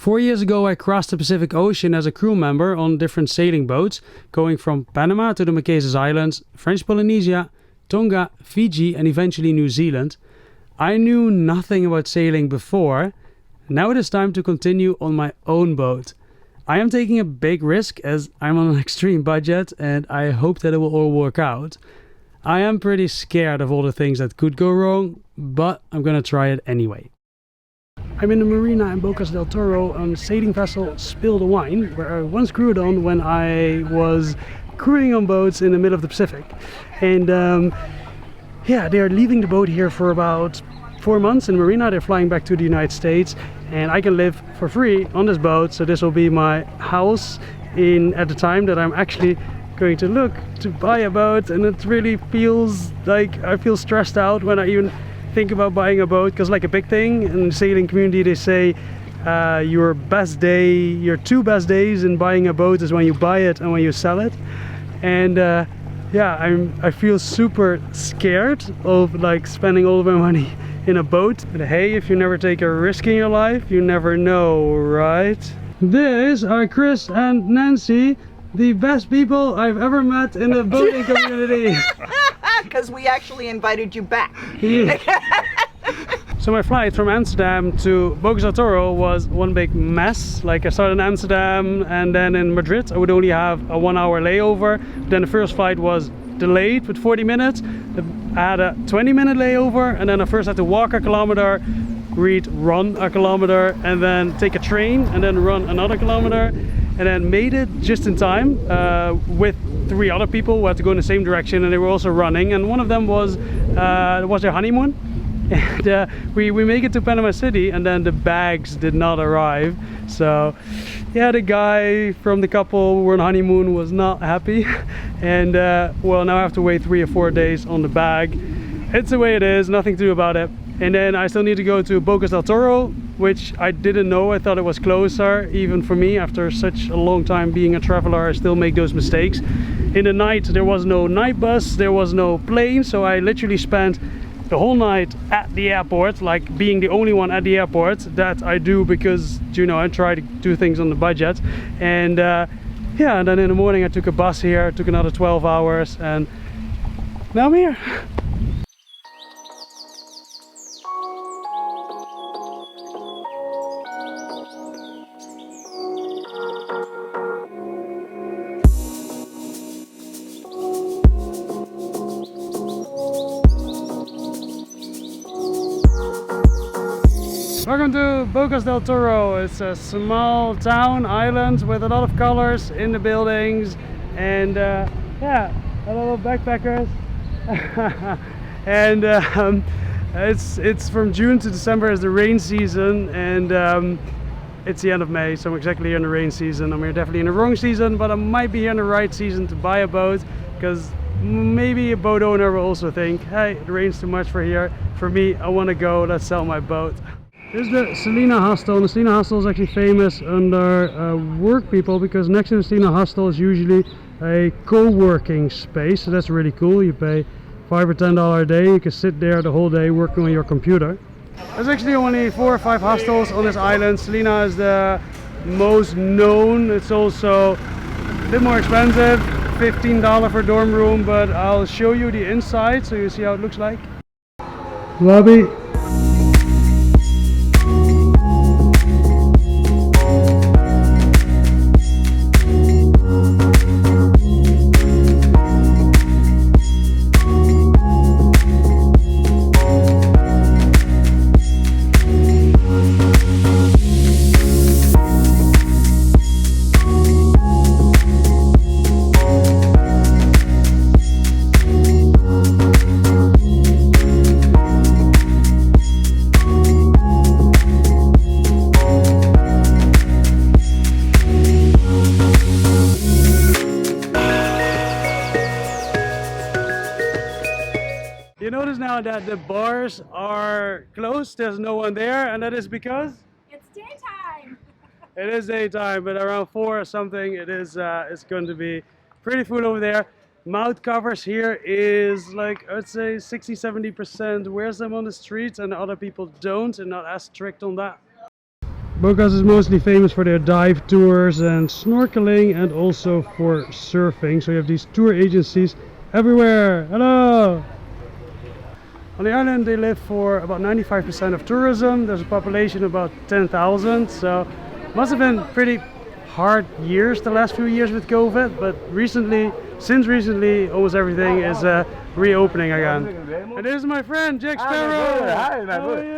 4 years ago, I crossed the Pacific Ocean as a crew member on different sailing boats, going from Panama to the Marquesas Islands, French Polynesia, Tonga, Fiji, and eventually New Zealand. I knew nothing about sailing before. Now it is time to continue on my own boat. I am taking a big risk as I'm on an extreme budget, and I hope that it will all work out. I am pretty scared of all the things that could go wrong, but I'm gonna try it anyway. I'm in the marina in Bocas del Toro on the sailing vessel Spill the Wine, where I once crewed on when I was crewing on boats in the middle of the Pacific. And yeah, they're leaving the boat here for about 4 months in the marina. They're flying back to the United States, and I can live for free on this boat. So this will be my house at the time that I'm actually going to look to buy a boat. And it really feels like I feel stressed out when I even think about buying a boat, because like a big thing in the sailing community, they say your two best days in buying a boat is when you buy it and when you sell it. And yeah, I feel super scared of like spending all of my money in a boat. But hey, if you never take a risk in your life, you never know, right? These are Chris and Nancy, the best people I've ever met in the boating community. Because we actually invited you back. Yeah. So my flight from Amsterdam to Bocas del Toro was one big mess. Like I started in Amsterdam and then in Madrid I would only have a 1 hour layover. Then the first flight was delayed with 40 minutes. I had a 20-minute layover, and then I first had to walk a kilometer, run a kilometer, and then take a train and then run another kilometer. And then made it just in time with 3 other people who had to go in the same direction, and they were also running, and one of them was their honeymoon. And we make it to Panama City, and then the bags did not arrive. So yeah, the guy from the couple who were on honeymoon was not happy. And well, now I have to wait 3 or 4 days on the bag. It's the way it is, nothing to do about it. And then I still need to go to Bocas del Toro, which I didn't know. I thought it was closer. Even for me, after such a long time being a traveler, I still make those mistakes. In the night, there was no night bus, there was no plane, so I literally spent the whole night at the airport, like being the only one at the airport. That I do because, you know, I try to do things on the budget. And yeah, and then in the morning I took a bus here, took another 12 hours, and now I'm here. Welcome to Bocas del Toro. It's a small town, island with a lot of colors in the buildings, and yeah, a lot of backpackers. And it's from June to December is the rain season, and it's the end of May, so I'm exactly here in the rain season. I'm here definitely in the wrong season, but I might be here in the right season to buy a boat, because maybe a boat owner will also think, hey, it rains too much for here. For me, I want to go, let's sell my boat. Here's the Selina Hostel, and the Selina Hostel is actually famous under work people, because next to the Selina Hostel is usually a co-working space, so that's really cool. You pay $5 or $10 a day, you can sit there the whole day working on your computer. There's actually only 4 or 5 hostels on this island. Selina is the most known. It's also a bit more expensive, $15 for a dorm room, but I'll show you the inside so you see how it looks like. Lobby. You notice now that the bars are closed, there's no one there, and that is because? It's daytime! It is daytime, but around 4 or something it is it's going to be pretty full over there. Mouth covers here is like, I'd say 60-70% wears them on the streets, and other people don't, and not as strict on that. Bocas is mostly famous for their dive tours and snorkeling, and also for surfing. So you have these tour agencies everywhere. Hello! On the island they live for about 95% of tourism. There's a population of about 10,000, so must have been pretty hard years the last few years with COVID, but since recently almost everything is reopening again. And this is my friend Jack Sparrow. Hi, my How are good. you?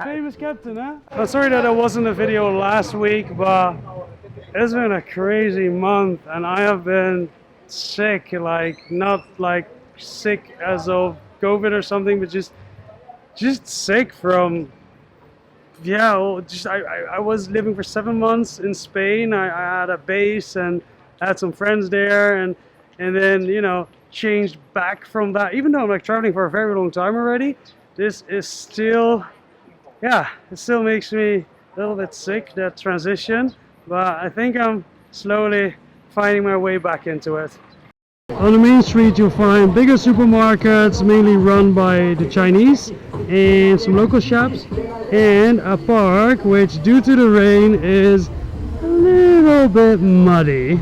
Famous captain, huh? I'm sorry that there wasn't a video last week, but it's been a crazy month and I have been sick, like not like sick as of COVID or something, but just sick from, yeah, well, just I was living for 7 months in Spain. I had a base and had some friends there, and then, you know, changed back from that. Even though I'm like traveling for a very long time already, this is still, yeah, it still makes me a little bit sick, that transition, but I think I'm slowly finding my way back into it. On the main street you'll find bigger supermarkets, mainly run by the Chinese, and some local shops, and a park which due to the rain is a little bit muddy.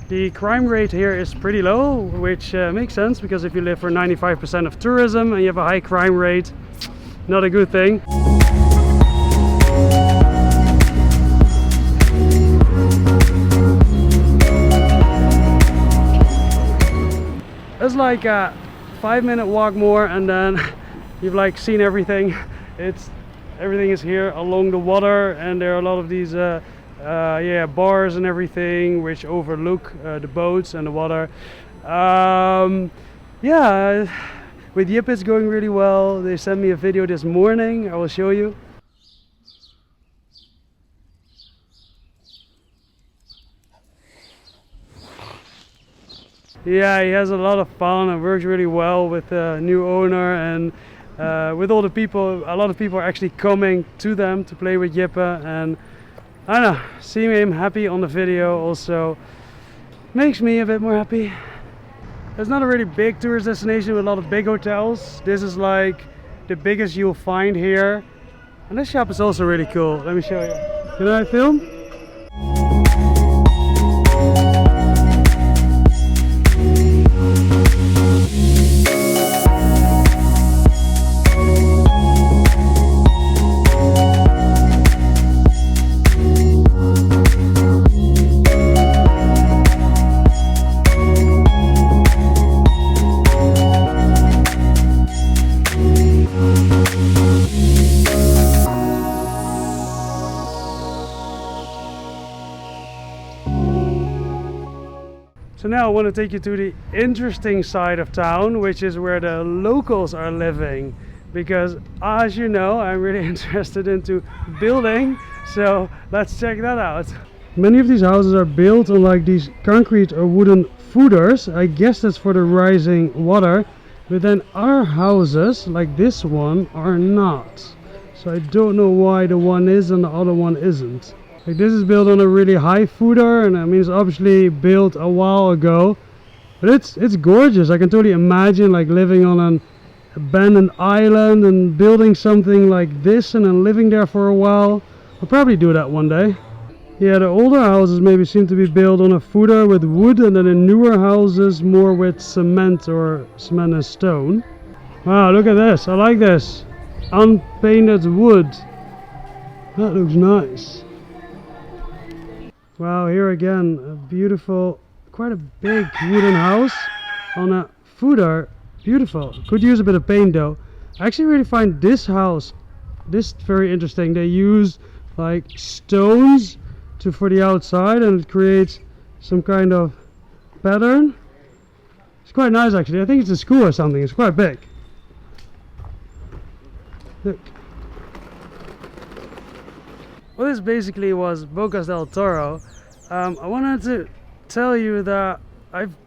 The crime rate here is pretty low, which makes sense, because if you live for 95% of tourism and you have a high crime rate, not a good thing. It's like a 5-minute walk more and then you've like seen everything. Everything is here along the water, and there are a lot of these bars and everything which overlook the boats and the water. Yeah, with Yip it's going really well. They sent me a video this morning, I will show you. Yeah, he has a lot of fun and works really well with the new owner, and with all the people. A lot of people are actually coming to them to play with Jippe, and I don't know, seeing him happy on the video also makes me a bit more happy. It's not a really big tourist destination with a lot of big hotels. This is like the biggest you'll find here, and this shop is also really cool. Let me show you. Can I film? So now I want to take you to the interesting side of town, which is where the locals are living. Because as you know, I'm really interested into building, so let's check that out. Many of these houses are built on like these concrete or wooden footers. I guess that's for the rising water. But then our houses, like this one, are not. So I don't know why the one is and the other one isn't. Like this is built on a really high footer, and I mean it's obviously built a while ago, but it's gorgeous. I can totally imagine like living on an abandoned island and building something like this and then living there for a while. I'll probably do that one day. Yeah, the older houses maybe seem to be built on a footer with wood, and then the newer houses more with cement and stone. Wow, look at this. I like this. Unpainted wood. That looks nice. Wow, here again, a beautiful, quite a big wooden house on a footer. Beautiful. Could use a bit of paint though. I actually really find this house, very interesting. They use like stones for the outside, and it creates some kind of pattern. It's quite nice actually. I think it's a school or something. It's quite big. Look. Well, this basically was Bocas del Toro. I wanted to tell you that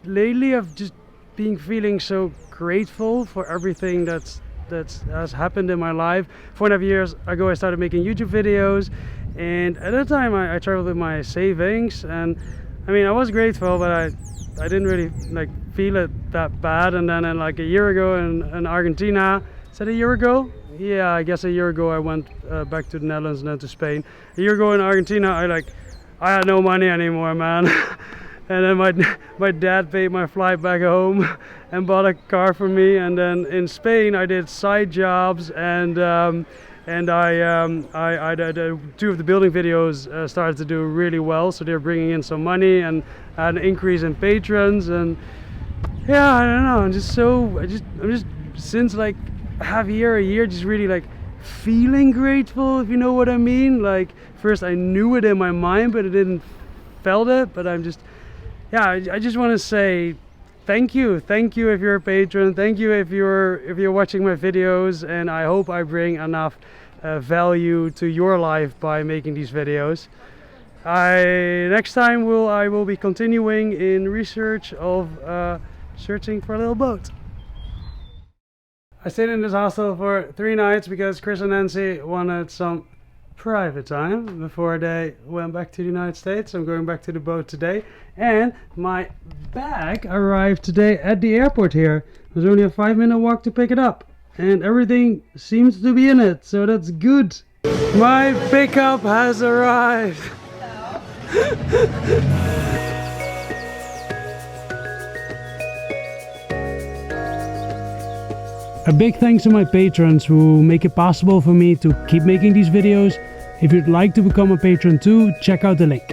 lately I've just been feeling so grateful for everything that's has happened in my life. 4.5 years ago I started making YouTube videos, and at that time I traveled with my savings, and I mean I was grateful, but I didn't really like feel it that bad. And then like a year ago in Argentina, is that a year ago? Yeah, I guess a year ago I went back to the Netherlands and then to Spain. A year ago in Argentina I had no money anymore, man. And then my dad paid my flight back home and bought a car for me. And then in Spain I did side jobs, and I did 2 of the building videos started to do really well, so they're bringing in some money and had an increase in patrons. And yeah, I don't know, I'm just since like a year just really like feeling grateful, if you know what I mean. Like first I knew it in my mind, but I didn't felt it. But I'm just, yeah, I just want to say thank you if you're a patron, thank you if you're watching my videos, and I hope I bring enough value to your life by making these videos. Next time I will be continuing in research of searching for a little boat. I stayed in this hostel for 3 nights because Chris and Nancy wanted some private time before they went back to the United States. I'm going back to the boat today, and my bag arrived today at the airport here. It was only a 5-minute walk to pick it up, and everything seems to be in it, so that's good. My pickup has arrived. A big thanks to my patrons who make it possible for me to keep making these videos. If you'd like to become a patron too, check out the link.